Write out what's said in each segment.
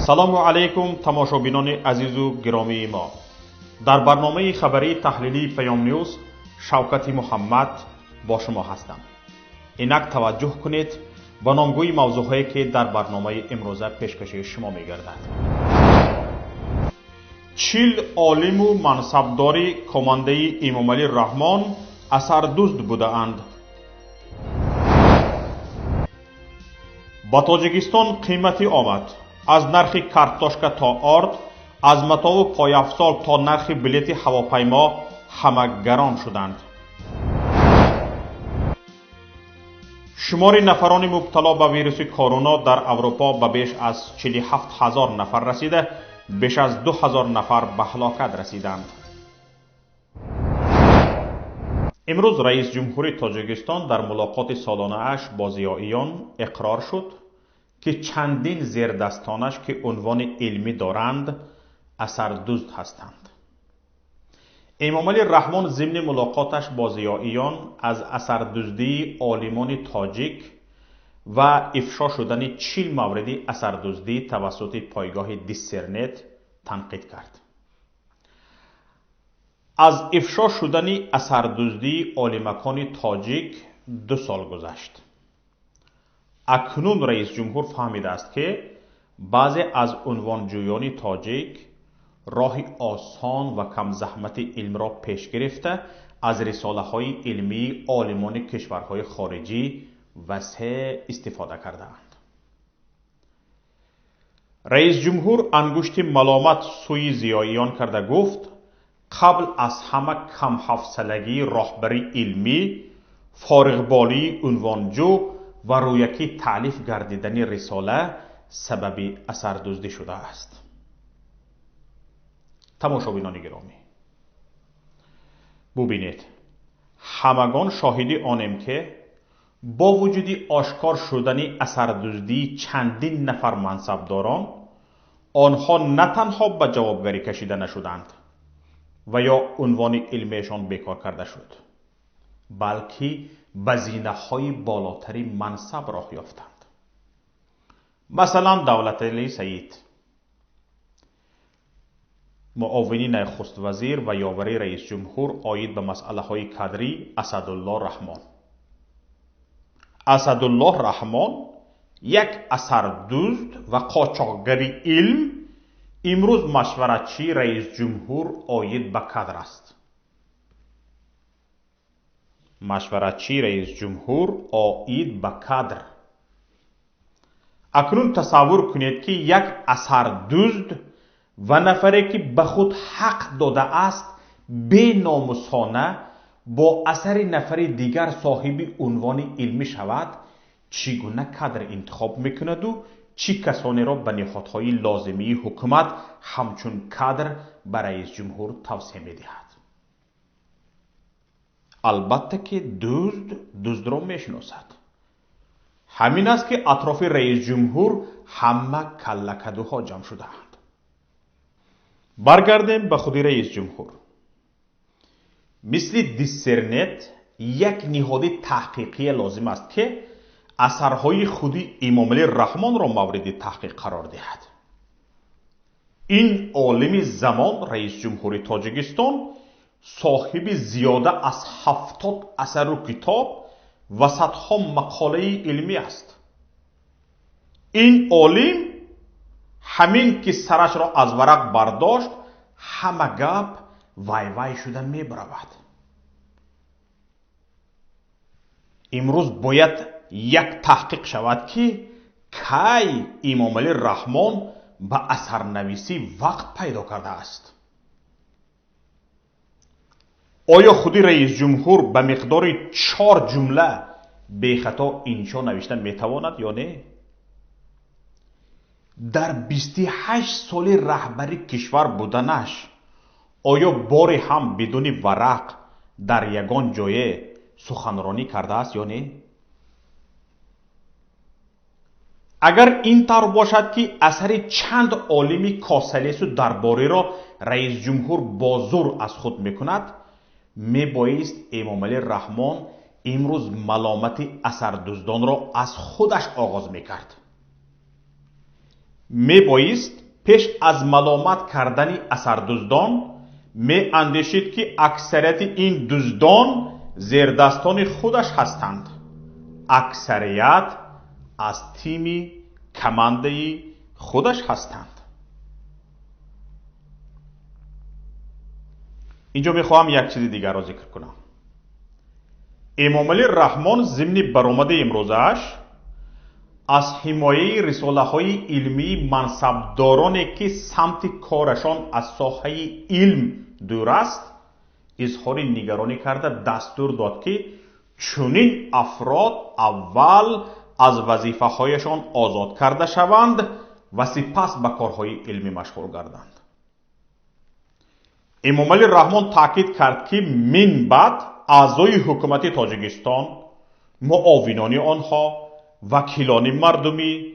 سلام علیکم تماشابینان عزیز و گرامی ما. در برنامه خبری تحلیلی پیام نیوز شوکت محمد با شما هستم. اینک توجه کنید به نامگوی موضوعهایی که در برنامه امروزه پیشکش شما می‌گردد. 40 عالم و مансабдори командаи эмомалӣ раҳмон асардузд будаанд. ба Тоҷикистон қимматӣ омад. از нархи картошка تا آرد، از матову пойафзол تا нархи билети ҳавопаймо ҳама гарон шуданд. шумори нафарони мубтало ба вируси коруно дар Аврупо ба беш аз 47,000 нафар расида, беш аз 2,000 нафар ба ҳалокат расиданд. имрӯз раис ҷумҳури Тоҷикистон дар мулоқоти солонааш бо зиёиён иқрор шуд که چندین زیردستانش که عنوان علمی دارند اسردузд هستند. эмомалӣ раҳмон ضمن ملاقاتش با ضیائیان از اسردزدی عالمان تاجیک و افشا شدن 40 موردی اسردزدی توسط پایگاه دیسرنت تنقید کرد. از افشا شدن اسردزدی عالمکان تاجیک 2 سال گذشت. اکنون رئیس جمهور فهمیده است که بعضی از عنوانجویان تاجیک راه آسان و کم زحمت علم را پیش گرفته از رساله های علمی عالمان کشورهای خارجی وسیع استفاده کردند. رئیس جمهور انگشت ملامت سوی ضیائیان کرده گفت قبل از همه کم حوصلگی راهبری علمی، فارغبالی عنوانجو و رویکی تعلیف گردیدنی رساله سبب اسردزدی شده است. تماشابینان گرامی، ببینید همگان شاهدی آنیم که با وجود آشکار شدن اسردزدی چندین نفر منصبداران، آنها نه تنها به جوابگری کشیده نشدند و یا عنوان علمیشان بیکار کرده شد، بلکه بزینه‌های بالاتری منصب راه یافتند. مثلا دولتعلی سعید، معاونی نخست وزیر و یاوری رئیس جمهور آید به مسئله های کادری اسدالله رحمان. اسدالله رحمان یک اسردزد و قاچاقگری علم امروز مشورتچی رئیس جمهور آید به کادر است. مشورتچی رئیس جمهور آید به کادر. اکنون تصور کنید که یک اسردزد و نفری که به خود حق داده است بی ناموسانه با اثر نفری دیگر صاحب عنوان علمی شود، چگونه کادر انتخاب میکند و چی کسانی را به نهادهای لازمی حکومت همچون کادر به رئیس جمهور توصیه میدهد. البته که دزد را میشناسد. همین است که اطراف رئیس جمهور همه کلکدوها جمع شدهاند. برگردیم به خود رئیس جمهور. مثل دیسرنت یک نهاد تحقیقی لازم است که اثرهای خود امامعلی رحمان را مورد تحقیق قرار دهد. این عالم زمان رئیس جمهوری تاجیکستان صاحب زیاده از 70 اثر و کتاب و صدها مقاله علمی است. این عالم همین که سرش را از ورق برداشت همه گپ وای وای شده می برود. امروز باید یک تحقیق شود که کی امامعلی رحمان به اثرنویسی وقت پیدا کرده است. آیا خودی رئیس جمهور به مقدار 4 جمله بی خطا انشا نوشتن میتواند یا نه؟ در 28 سال رهبری کشور بودنش آیا باری هم بدون ورق در یگان جایه سخنرانی کرده است یا نه؟ اگر این طور باشد که اثر چند عالم کاسلیس و درباری را رئیس جمهور با زور از خود میکند، می بایست امامعلی رحمان امروز ملامت اسردزدان را از خودش آغاز میکرد. میبایست پیش از ملامت کردن اسردزدان می اندیشید که اکثریت این دزدان زیردستان خودش هستند. اکثریت از تیم کماندای خودش هستند. اینجا میخواهم یک چیز دیگر را ذکر کنم. امامعلی رحمان ضمن برآمد امروزش از حمایه رساله های علمی منصبدارانی که سمت کارشان از ساحه علم دور است اظهار نگرانی کرده دستور داد که چنین افراد اول از وظیفه هایشان آزاد کرده شوند و سپس به کارهای علمی مشغول گردند. امامعلی رحمان تاکید کرد که من بعد اعضای حکومت تاجیکستان، معاونان آنها، وکیلان مردمی،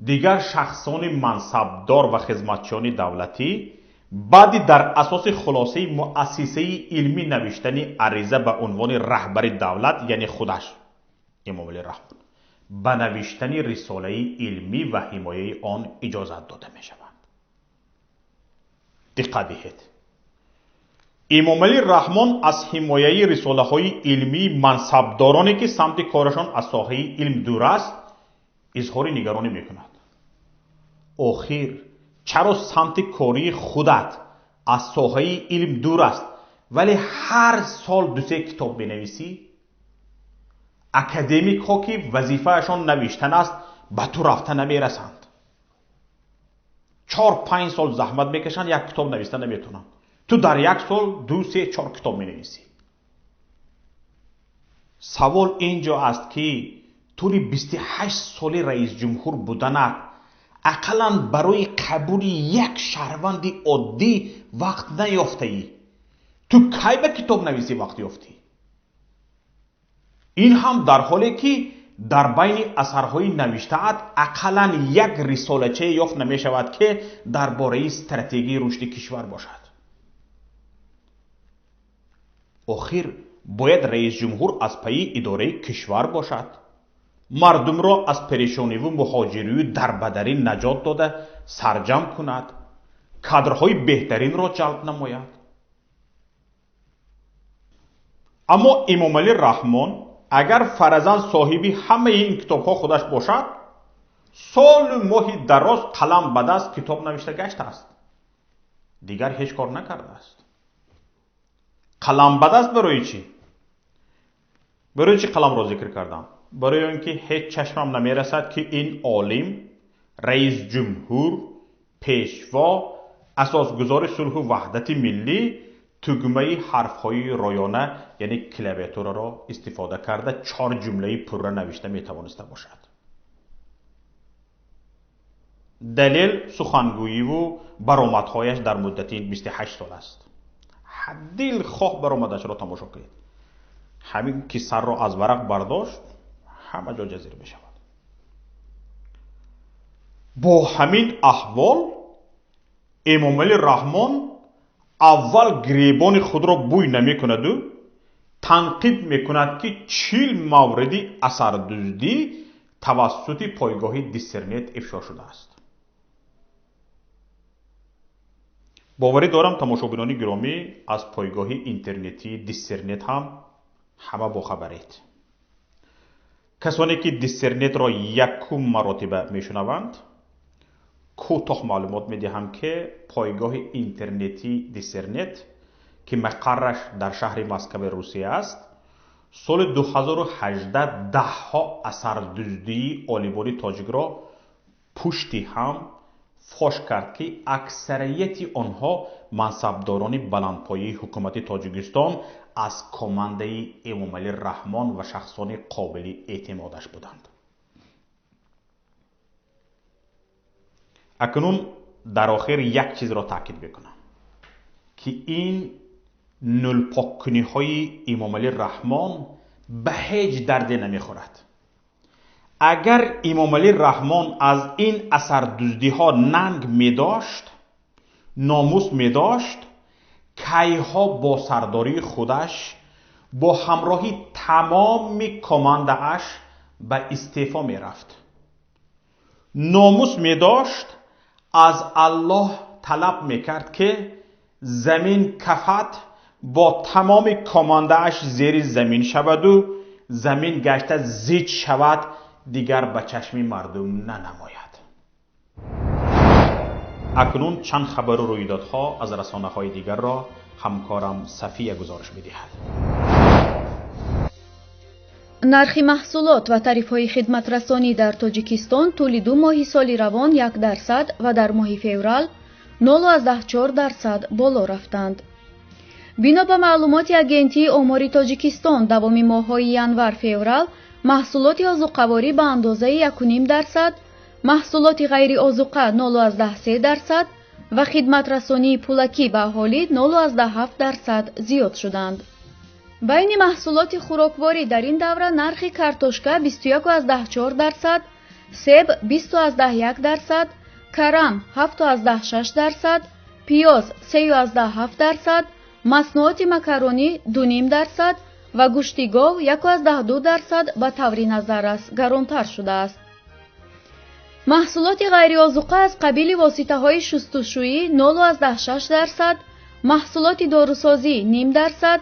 دیگر شخصان منصبدار و خدمتچیان دولتی بعد در اساس خلاصه مؤسسه علمی نوشتن عریضه به عنوان رهبر دولت یعنی خودش امامعلی رحمان به نوشتن رساله علمی و حمایه آن اجازت داده می شود. دقت دهید. امامعلی رحمان از حمایه رساله های علمی منصبدارانی که سمت کارشان از ساحه علم دور است اظهار نگرانی می کند. آخر چرا سمت کاری خودت از ساحه علم دور است ولی هر سال 2-3 کتاب بنویسی؟ اکادمیک ها که وظیفهشان نوشتن است به تو رفته نمیرسند. 4-5 سال زحمت میکشند یک کتاب نوشته نمیتونند. تو در یک سال 2-3-4 کتاب مینویسی. سوال اینجا است که طوری 28 سال رئیس جمهور بودنت اقلاً برای قبول یک شهروند عادی وقت نیافته ای. تو کی به کتاب نویسی وقت یافتی؟ این هم در حالی که در بین اثرهای نوشته‌ات اقلاً یک رساله‌چه یافت نمی شود که درباره استراتژی رشد کشور باشد. آخر باید رئیس جمهور از پی اداره کشور باشد. مردم را از پریشانی و مهاجری و دربدری نجات داده سرجم کند. کادرهای بهترین را جلب نماید. اما امامعلی رحمان اگر فرضاً صاحبی همه این کتاب ها خودش باشد سال ماهی دراز قلم به دست کتاب نوشته گشته است. دیگر هیچ کار نکرده است. قلم به دست برای چی؟ برای چی قلم را ذکر کردم؟ برای اینکه هیچ چشمم نمیرسد که این عالم، رئیس جمهور، پیشوا، اساسگزار صلح و وحدت ملی تگمه حرفهای رایانه یعنی کلاویاتور را استفاده کرده 4 جمله پر نوشته میتوانسته باشد. دلیل سخنگویی و برآمدهایش در مدت 28 سال است. دل خواه برآمدش را تماشا کنید. همین که سر را از ورق برداشت همه جا جزیر می شود. با همین احوال امامعلی رحمان اول گریبان خود را بوی نمی کند و تنقید می کند که 40 موردی اسردزدی توسط پایگاه دیسرنت افشا شده است. باوری دارم تماشاگران گرامی از پایگاه اینترنتی دیسرنت هم همه باخبرید. کسانی که دیسرنت را یکم مراتبه میشنوند کوتاه معلومات میدهم که پایگاه اینترنتی دیسرنت که مقرش در شهر مسکو روسیه است سال 2018 دهها اسردزدی عالیبان تاجیک را پشتی هم فاش کرد که اکثریت آنها منصبداران بلندپایه حکومت تاجیکستان از کماندای امامعلی رحمان و شخصان قابل اعتمادش بودند. اکنون در آخر یک چیز را تاکید بکنم که این نلپاکنی های امامعلی رحمان به هیچ دردی نمیخورد. اگر امامعلی رحمان از این اسردزدی ها ننگ می داشت، ناموس می داشت، کیها با سرداری خودش با همراهی تمام کمانده‌اش به استعفا می رفت. ناموس می داشت از الله طلب میکرد که زمین کفت با تمام کامانده‌اش زیر زمین شود و زمین گشته زیج شود، دیگر به چشم مردم ننماید. اکنون چند خبر و رویدادها از رسانه‌های دیگر را همکارم صفیه گزارش می‌دهد. нархи маҳсулот ва тарифҳои хидматрасонӣ дар Тоҷикистон тӯли 2 моҳи соли равон 1% ва дар моҳи феврал 0.4% боло рафтанд. бино ба маълумоти агентии омори Тоҷикистон, давоми моҳҳои январ-феврал маҳсулоти озуқаворӣ ба андозаи 1.5%, маҳсулоти ғайриозуқа 0.3% ва хидматрасонии пулакӣ ба аҳолӣ 0.7% зиёд шуданд. байни маҳсулоти хӯрокворӣ дар ин давра нархи картошка 21.4%, себ 20.1%, карам 7.6%, пиёз 3.7%, маснуоти макаронӣ 2.5% ва гӯшти гов 1.2% ба таври назаррас гаронтар шудааст. маҳсулоти ғайриозуқа аз қабили воситаҳои шустушӯӣ 0.6%, маҳсулоти дорусозӣ 0.5%,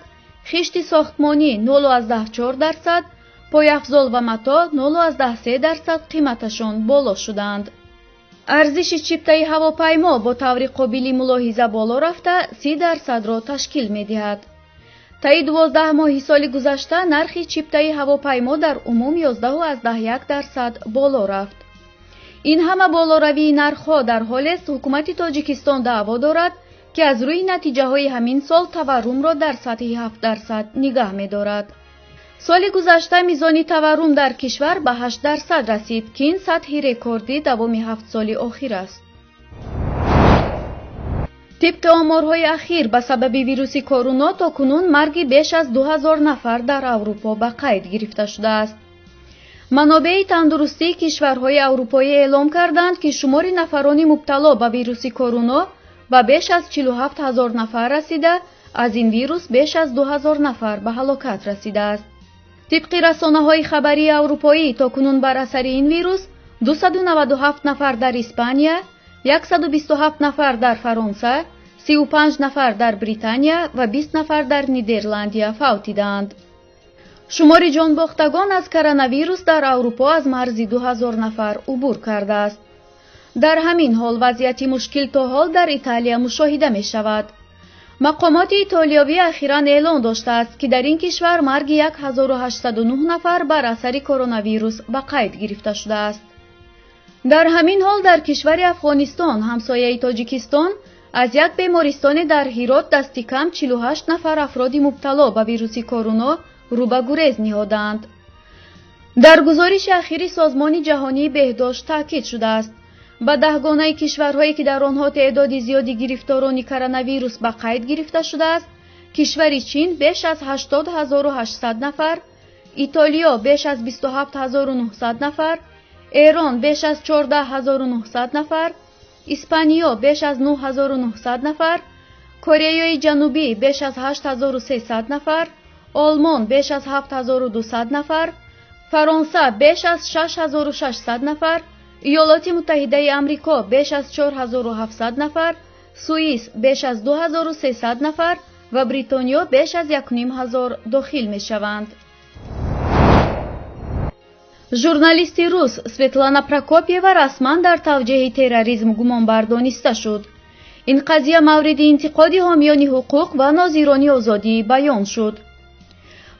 хишти сохтмонӣ 0.4%, пойафзол ва мато 0.3% қиматашон боло шуданд. арзиши чиптаи ҳавопаймо бо таври қобили мулоҳиза боло рафта 30%-ро ташкил медиҳад. таи 12 моҳи соли гузашта нархи чиптаи ҳавопаймо дар умум 11.1% боло рафт. ин ҳама болоравии нархҳо дар ҳолест ҳукумати Тоҷикистон даъво дорад ки аз рӯи натиҷаҳои ҳамин сол таваррумро дар сатҳи 7% нигаҳ медорад. соли гузашта мизони таваррум дар кишвар ба 8% расид ки ин сатҳи рекордӣ давоми 7 соли охир аст. тибқи оморҳои ахир ба сабаби вируси коруно то кунун марги беш аз 2000 нафар дар Аврупо ба қайд гирифта шудааст. манобеи тандурустии кишварҳои аврупоӣ эълом карданд ки шумори нафарони мубтало ба вируси коруно ба беш аз 47 000 нафар расида, аз ин вирус беш аз 2000 нафар ба ҳалокат расидааст. тибқи расонаҳои хабарии аврупоӣ то кунун бар асари ин вирус 297 нафар дар Испания, 127 нафар дар Фаронса, 35 нафар дар Британия ва 20 нафар дар Нидерландия фавтидаанд. шумори ҷонбохтагон аз коронавирус дар Аврупо аз марзи 2000 нафар убур кардааст. дар ҳамин ҳол вазъияти мушкил то ҳол дар Италия мушоҳида мешавад. мақомоти итолиёвӣ ахиран эълон доштааст ки дар ин кишвар марги 1809 нафар бар асари коронавирус ба қайд гирифта шудааст. дар ҳамин ҳол дар кишвари Афғонистон, ҳамсояи Тоҷикистон, аз як бемористоне дар Ҳирот дасти кам 48 нафар афроди мубтало ба вируси коруно рӯ ба гурез ниҳодаанд. дар гузориши ахири Созмони ҷаҳонии беҳдошт таъкид шудааст ба 10 гонаи кишварҳое ки дар онҳо теъдоди зиёди гирифторони коронавирус ба қайд гирифта шудааст, кишвари Чин беш аз 80800 нафар, Итолиё беш аз 27900 нафар, Эрон беш аз 14900 нафар, Испаниё беш аз 9900 нафар, Кореяи ҷанубӣ беш аз 8300 нафар, Олмон беш аз 7200 нафар, Фаронса беш аз 6600 нафар, иёлоти муттаҳидаи амрико беш аз 4700 нафар, суис беш аз 2300 нафар ва бритониё беш аз 1500 дохил мешаванд. журналисти рус Светлана Прокопьева расман дар тавҷеҳи терроризм гумонбар дониста шуд. ин қазия мавриди интиқоди ҳомиёни ҳуқуқ ва нозирони озодӣ баён шуд.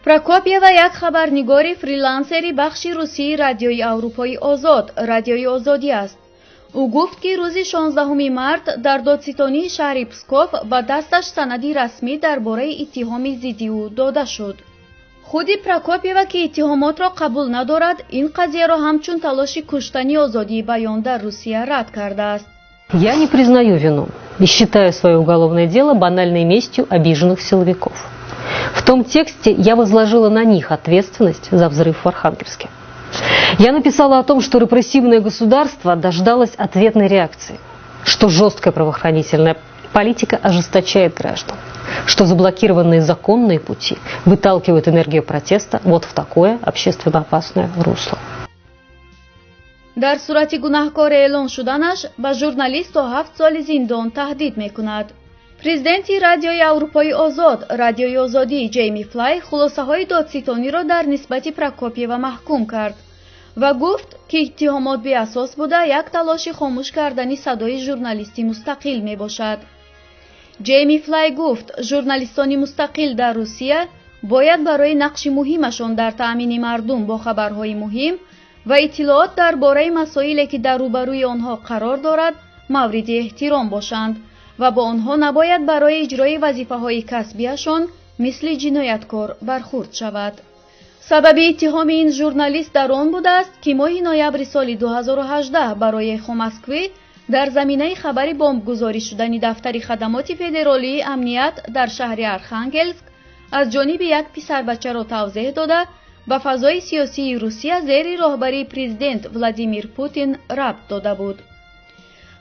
Прокопьева як хабарнигори фрилансери бахши русии радиои Аврупои озод, радиои озодӣ аст. ӯ гуфт ки рӯзи 16 март дар додситонии шаҳри Псков ба дасташ санади расмӣ дар бораи иттиҳоми зидди ӯ дода шуд. худи Прокопьева ки иттиҳомотро қабул надорад, ин қазияро ҳамчун талоши куштани озодии баён дар Русия рад кардааст. Я не признаю вину и считаю свое уголовное дело банальной местью обиженных силовиков. В том тексте я возложила на них ответственность за взрыв в Архангельске. Я написала о том, что репрессивное государство дождалось ответной реакции, что жесткая правоохранительная политика ожесточает граждан, что заблокированные законные пути выталкивают энергию протеста вот в такое общественно опасное русло. در صورت گناهکار اعلام شدنش به ژورنالیست تا 7 سال زندان تهدید میکند. پرزیدنت رادیوی اروپای آزاد، رادیوی آزادی جیمی فلای خلاصه های دادستانی را در نسبت پراکوپیوا محکوم کرد و گفت که اتهامات بی اساس بوده یک تلاش خاموش کردن صدای ژورنالیستی مستقل می باشد. جیمی فلای گفت ژورنالیستان مستقل در روسیه باید برای نقش مهمشان در تأمین مردم با خبرهای مهم و اطلاعات درباره مسائلی که در روبروی آنها قرار دارد مورد احترام باشند و با آنها نباید برای اجرای وظیفه‌های کسبیشان مثل جنایتکار برخورد شود. سبب اتهام این ژورنالیست در آن بوده است که ماه نوامبر سال 2018 برای خوماسکوی در زمینه خبر بمبگذاری شدن دفتر خدمات فدرالی امنیت در شهر ارخانگلسک از جانب یک پسر بچه را توضیح داده به فضای سیاسی روسیه زیر راهبری پرزیدنت ولادیمیر پوتین ربط داده بود.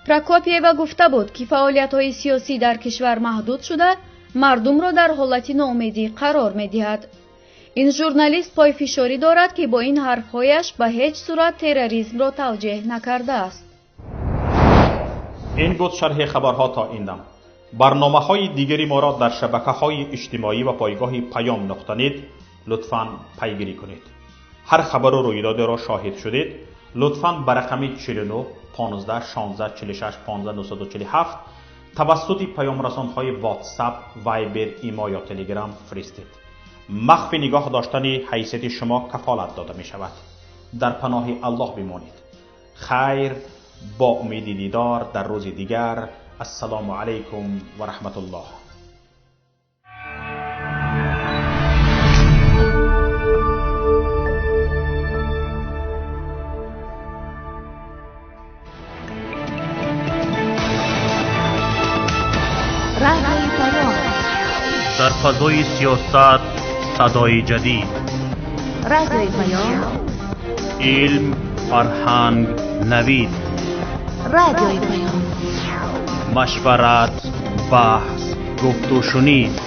پراکوپیوا گفته بود که فعالیت‌های سیاسی در کشور محدود شده مردم را در حالت ناامیدی قرار می‌دهد. این ژورنالیست پایفشاری دارد که با این حرف‌هایش به هیچ صورت تروریسم را توجیه نکرده است. این بود شرح خبرها تا این دم. برنامه‌های دیگری ما را در شبکه‌های اجتماعی و پایگاه پیام نت لطفاً پیگیری کنید. هر خبر و رویداد را شاهد شدید لطفاً به رقم 49 15 16 46 15 947 توسط پیام رسان‌های واتساپ، وایبر، ایما یا تلگرام فرستید. مخفی نگاه داشتن حیثیت شما کفالت داده می شود. در پناه الله بمانید. خیر، با امید دیدار در روز دیگر. السلام علیکم و رحمت الله. رادیوی پیام، در فضای سیاست صدای جدید. رادیوی پیام، علم، فرهنگ، نوید. رادیوی پیام، مشورت، بحث، گفت و شنید.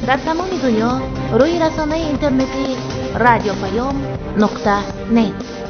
در تمام دنیا روی رسانه اینترنتی رادیو پیام نقطه نت.